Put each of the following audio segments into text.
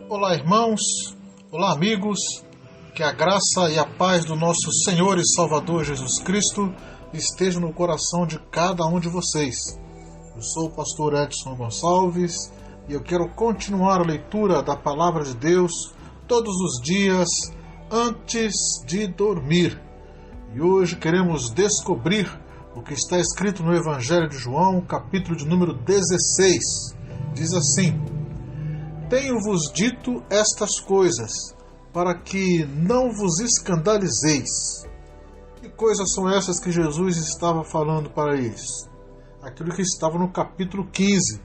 Olá, irmãos, olá, amigos, que a graça e a paz do nosso Senhor e Salvador Jesus Cristo esteja no coração de cada um de vocês. Eu sou o pastor Edson Gonçalves e eu quero continuar a leitura da Palavra de Deus todos os dias antes de dormir. E hoje queremos descobrir o que está escrito no Evangelho de João, capítulo de número 16. Diz assim: Tenho-vos dito estas coisas, para que não vos escandalizeis. Que coisas são essas que Jesus estava falando para eles? Aquilo que estava no capítulo 15.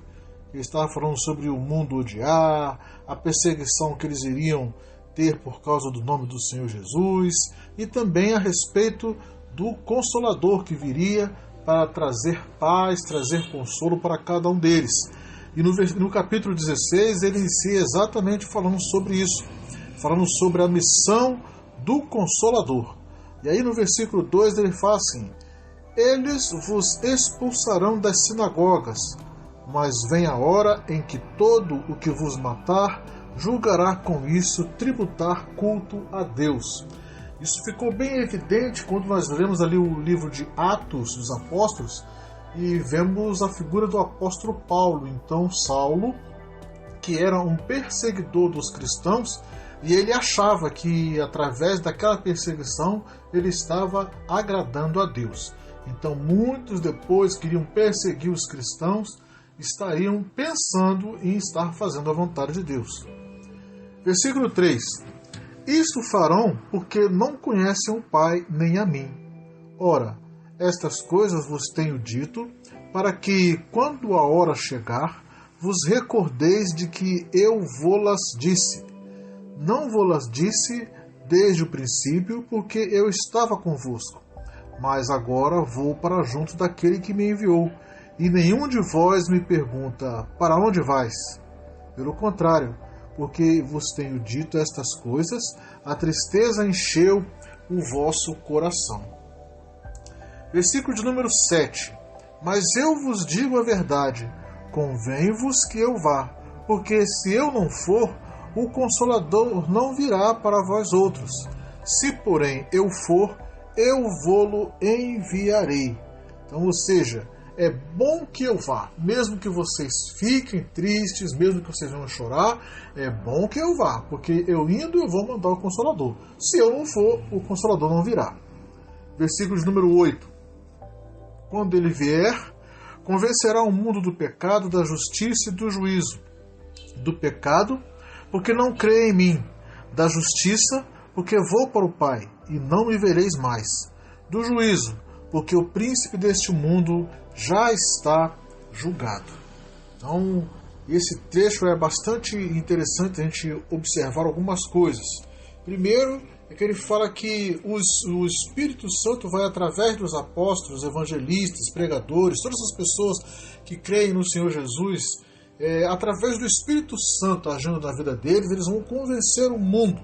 Ele estava falando sobre o mundo odiar, a perseguição que eles iriam ter por causa do nome do Senhor Jesus, e também a respeito do Consolador que viria para trazer paz, trazer consolo para cada um deles. E no capítulo 16 ele inicia exatamente falando sobre isso, falando sobre a missão do Consolador. E aí no versículo 2 ele fala assim: Eles vos expulsarão das sinagogas, mas vem a hora em que todo o que vos matar julgará com isso tributar culto a Deus. Isso ficou bem evidente quando nós lemos ali o livro de Atos dos Apóstolos e vemos a figura do apóstolo Paulo. Então Saulo, que era um perseguidor dos cristãos, e ele achava que através daquela perseguição ele estava agradando a Deus. Então muitos depois que iriam perseguir os cristãos estariam pensando em estar fazendo a vontade de Deus. Versículo 3: Isto farão porque não conhecem o Pai nem a mim. Ora, estas coisas vos tenho dito, para que, quando a hora chegar, vos recordeis de que eu vô-las disse. Não vô-las disse desde o princípio, porque eu estava convosco. Mas agora vou para junto daquele que me enviou, e nenhum de vós me pergunta: para onde vais? Pelo contrário, porque vos tenho dito estas coisas, a tristeza encheu o vosso coração. Versículo de número 7. Mas eu vos digo a verdade, convém-vos que eu vá, porque se eu não for, o Consolador não virá para vós outros. Se, porém, eu for, eu vô-lo enviarei. Então, ou seja, é bom que eu vá, mesmo que vocês fiquem tristes, mesmo que vocês venham chorar, é bom que eu vá, porque eu indo eu vou mandar o Consolador. Se eu não for, o Consolador não virá. Versículo de número 8. Quando ele vier, convencerá o mundo do pecado, da justiça e do juízo. Do pecado, porque não crê em mim. Da justiça, porque vou para o Pai, e não me vereis mais. Do juízo, porque o príncipe deste mundo já está julgado. Então, esse trecho é bastante interessante a gente observar algumas coisas. Primeiro, é que ele fala que o Espírito Santo vai, através dos apóstolos, evangelistas, pregadores, todas as pessoas que creem no Senhor Jesus, através do Espírito Santo agindo na vida deles, eles vão convencer o mundo.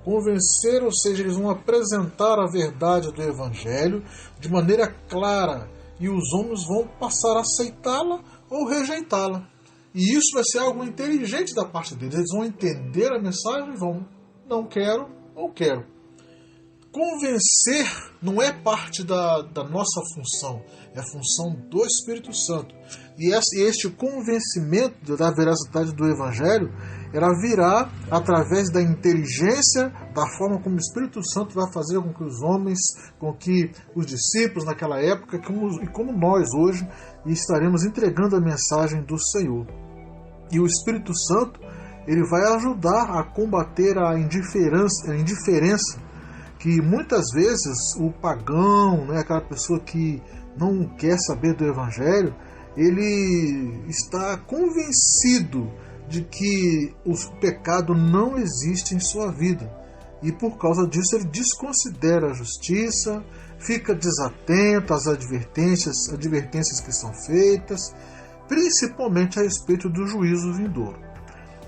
Convencer, ou seja, eles vão apresentar a verdade do Evangelho de maneira clara, e os homens vão passar a aceitá-la ou rejeitá-la. E isso vai ser algo inteligente da parte deles. Eles vão entender a mensagem e vão: não quero ou quero. Convencer não é parte da nossa função, é a função do Espírito Santo. E este convencimento da veracidade do Evangelho, ela virá através da inteligência, da forma como o Espírito Santo vai fazer com que os homens, com que os discípulos naquela época, e como nós hoje, estaremos entregando a mensagem do Senhor. E o Espírito Santo, ele vai ajudar a combater a indiferença que muitas vezes o pagão, aquela pessoa que não quer saber do Evangelho, ele está convencido de que o pecado não existe em sua vida. E por causa disso ele desconsidera a justiça, fica desatento às advertências que são feitas, principalmente a respeito do juízo vindouro.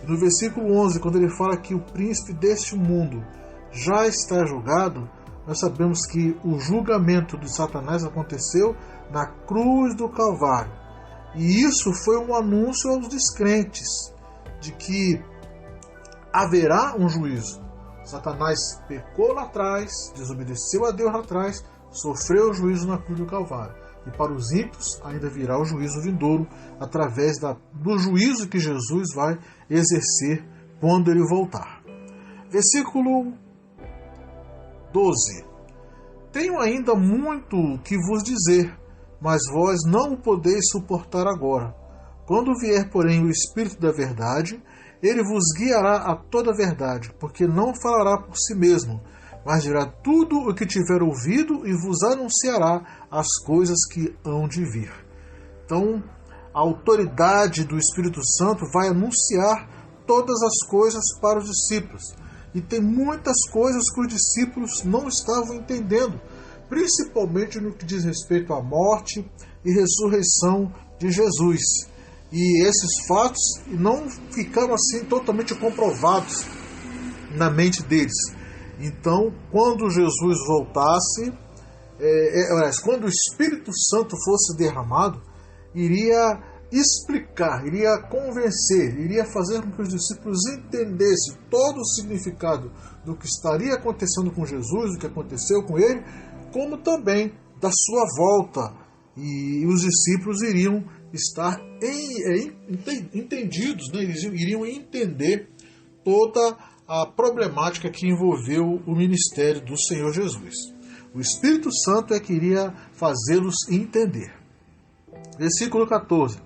No versículo 11, quando ele fala que o príncipe deste mundo já está julgado, nós sabemos que o julgamento de Satanás aconteceu na cruz do Calvário. E isso foi um anúncio aos descrentes de que haverá um juízo. Satanás pecou lá atrás, desobedeceu a Deus lá atrás, sofreu o juízo na cruz do Calvário. E para os ímpios ainda virá o juízo vindouro, através do juízo que Jesus vai exercer quando ele voltar. Versículo 12. Tenho ainda muito que vos dizer, mas vós não o podeis suportar agora. Quando vier, porém, o Espírito da verdade, ele vos guiará a toda a verdade, porque não falará por si mesmo, mas dirá tudo o que tiver ouvido e vos anunciará as coisas que hão de vir. Então, a autoridade do Espírito Santo vai anunciar todas as coisas para os discípulos. E tem muitas coisas que os discípulos não estavam entendendo, principalmente no que diz respeito à morte e ressurreição de Jesus. E esses fatos não ficaram assim totalmente comprovados na mente deles. Então, quando Jesus voltasse, quando o Espírito Santo fosse derramado, iria explicar, iria convencer, iria fazer com que os discípulos entendessem todo o significado do que estaria acontecendo com Jesus, do que aconteceu com ele, como também da sua volta. E os discípulos iriam estar entendidos, né? Eles iriam entender toda a problemática que envolveu o ministério do Senhor Jesus. O Espírito Santo é que iria fazê-los entender. Versículo 14.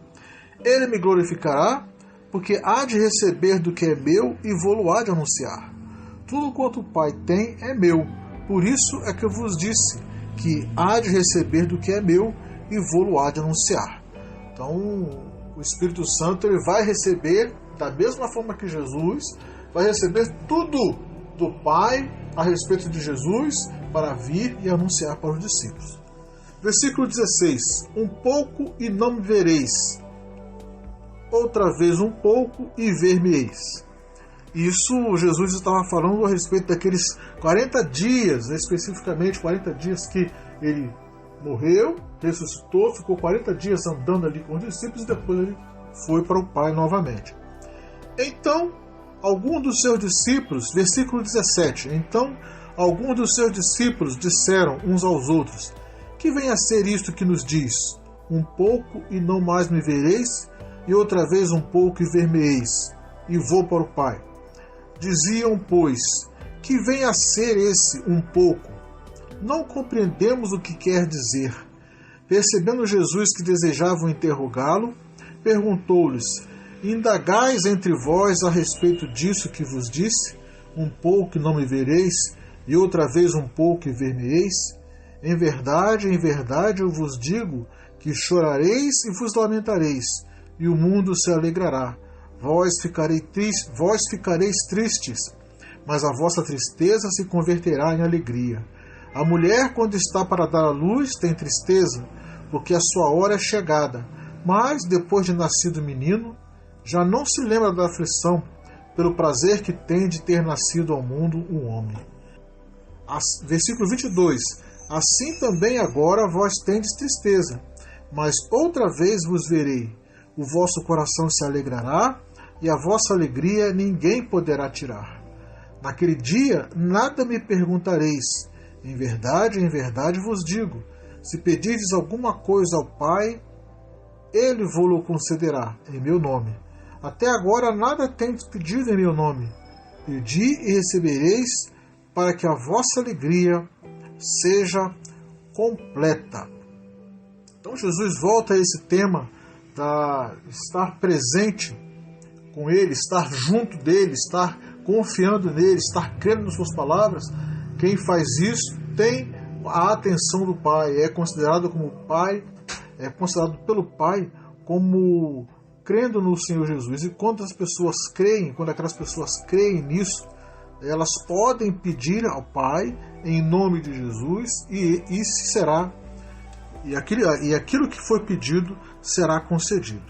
Ele me glorificará, porque há de receber do que é meu e vou-lo há de anunciar. Tudo quanto o Pai tem é meu, por isso é que eu vos disse que há de receber do que é meu e vou-lo há de anunciar. Então, o Espírito Santo ele vai receber, da mesma forma que Jesus, vai receber tudo do Pai a respeito de Jesus para vir e anunciar para os discípulos. Versículo 16. Um pouco e não me vereis, outra vez um pouco e ver-me-eis. Isso Jesus estava falando a respeito daqueles 40 dias, especificamente 40 dias que ele morreu, ressuscitou, ficou 40 dias andando ali com os discípulos e depois ele foi para o Pai novamente. Então, alguns dos seus discípulos, versículo 17, então alguns dos seus discípulos disseram uns aos outros, que vem a ser isto que nos diz, um pouco e não mais me vereis, e outra vez um pouco e ver-me-eis, e vou para o Pai. Diziam, pois, que vem a ser esse um pouco. Não compreendemos o que quer dizer. Percebendo Jesus que desejavam interrogá-lo, perguntou-lhes, indagais entre vós a respeito disso que vos disse, um pouco e não me vereis, e outra vez um pouco e ver-me-eis? Em verdade eu vos digo que chorareis e vos lamentareis, e o mundo se alegrará. Vós ficareis tristes, mas a vossa tristeza se converterá em alegria. A mulher, quando está para dar à luz, tem tristeza, porque a sua hora é chegada. Mas, depois de nascido o menino, já não se lembra da aflição, pelo prazer que tem de ter nascido ao mundo um homem. Versículo 22. Assim também agora vós tendes tristeza, mas outra vez vos verei. O vosso coração se alegrará, e a vossa alegria ninguém poderá tirar. Naquele dia nada me perguntareis. Em verdade vos digo, se pedirdes alguma coisa ao Pai, Ele vô-lo concederá, em meu nome. Até agora nada tendes pedido em meu nome. Pedi e recebereis, para que a vossa alegria seja completa. Então Jesus volta a esse tema da estar presente com Ele, estar junto dEle, estar confiando nele, estar crendo nas suas palavras. Quem faz isso tem a atenção do Pai, é considerado pelo Pai como crendo no Senhor Jesus. E quando aquelas pessoas creem nisso, elas podem pedir ao Pai em nome de Jesus e aquilo que foi pedido será concedido.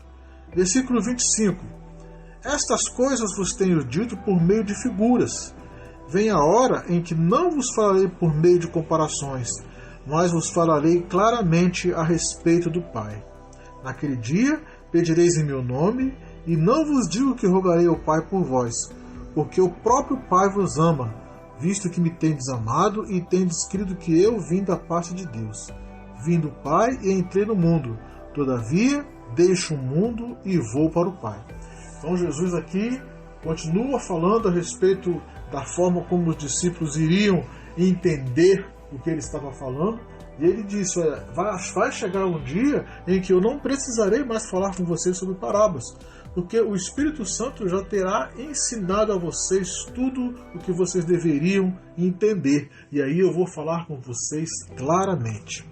Versículo 25. Estas coisas vos tenho dito por meio de figuras. Vem a hora em que não vos falarei por meio de comparações, mas vos falarei claramente a respeito do Pai. Naquele dia pedireis em meu nome, e não vos digo que rogarei ao Pai por vós, porque o próprio Pai vos ama, visto que me tendes amado e tendes crido que eu vim da parte de Deus. Vim do Pai e entrei no mundo, todavia deixo o mundo e vou para o Pai. Então Jesus aqui continua falando a respeito da forma como os discípulos iriam entender o que ele estava falando. E ele disse, olha, vai chegar um dia em que eu não precisarei mais falar com vocês sobre parábolas, porque o Espírito Santo já terá ensinado a vocês tudo o que vocês deveriam entender. E aí eu vou falar com vocês claramente.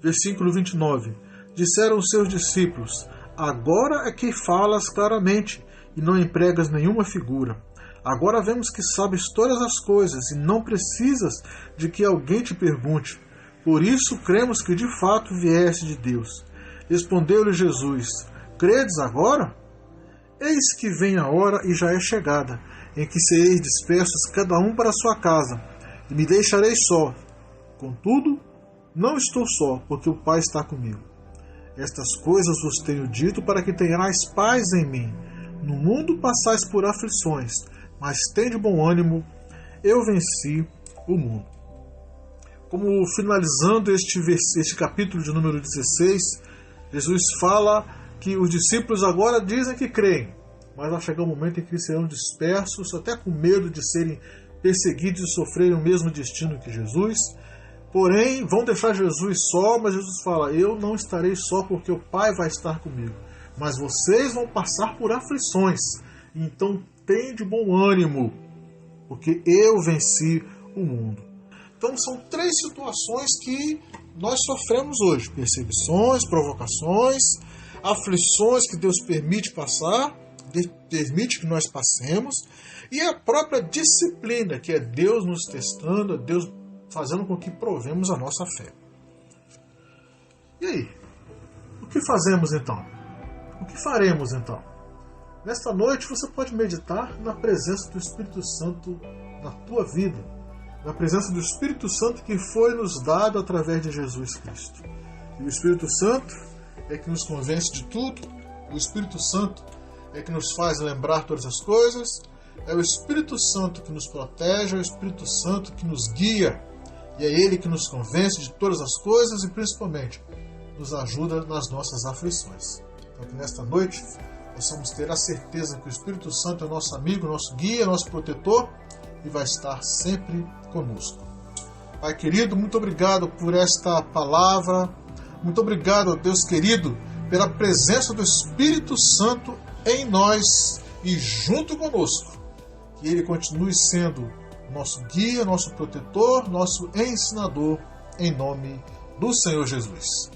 Versículo 29. Disseram os seus discípulos, agora é que falas claramente e não empregas nenhuma figura. Agora vemos que sabes todas as coisas e não precisas de que alguém te pergunte. Por isso cremos que de fato vieste de Deus. Respondeu-lhe Jesus, credes agora? Eis que vem a hora e já é chegada, em que sereis dispersos cada um para a sua casa, e me deixareis só. Contudo, não estou só, porque o Pai está comigo. Estas coisas vos tenho dito para que tenhais paz em mim. No mundo passais por aflições, mas tende bom ânimo, eu venci o mundo. Como finalizando este capítulo de número 16, Jesus fala que os discípulos agora dizem que creem, mas vai chegar um momento em que serão dispersos, até com medo de serem perseguidos e sofrerem o mesmo destino que Jesus. Porém, vão deixar Jesus só, mas Jesus fala, eu não estarei só porque o Pai vai estar comigo. Mas vocês vão passar por aflições, então tende bom ânimo, porque eu venci o mundo. Então são três situações que nós sofremos hoje. Perseguições, provocações, aflições que Deus permite passar, permite que nós passemos, e a própria disciplina, que é Deus nos testando, é Deus fazendo com que provemos a nossa fé. E aí? O que fazemos então? O que faremos então? Nesta noite você pode meditar na presença do Espírito Santo na tua vida, na presença do Espírito Santo que foi nos dado através de Jesus Cristo. E o Espírito Santo é que nos convence de tudo, o Espírito Santo é que nos faz lembrar todas as coisas, é o Espírito Santo que nos protege, é o Espírito Santo que nos guia, e é Ele que nos convence de todas as coisas e principalmente nos ajuda nas nossas aflições. Então que nesta noite possamos ter a certeza que o Espírito Santo é nosso amigo, nosso guia, nosso protetor e vai estar sempre conosco. Pai querido, muito obrigado por esta palavra, muito obrigado, Deus querido, pela presença do Espírito Santo em nós e junto conosco. Que Ele continue sendo nosso guia, nosso protetor, nosso ensinador, em nome do Senhor Jesus.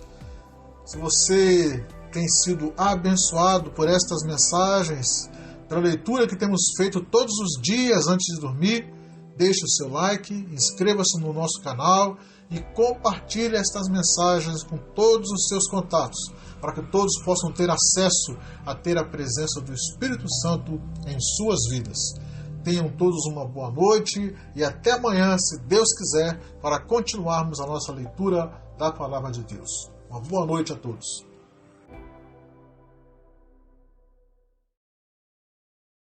Se você tem sido abençoado por estas mensagens, pela leitura que temos feito todos os dias antes de dormir, deixe o seu like, inscreva-se no nosso canal e compartilhe estas mensagens com todos os seus contatos, para que todos possam ter acesso a ter a presença do Espírito Santo em suas vidas. Tenham todos uma boa noite e até amanhã, se Deus quiser, para continuarmos a nossa leitura da Palavra de Deus. Uma boa noite a todos.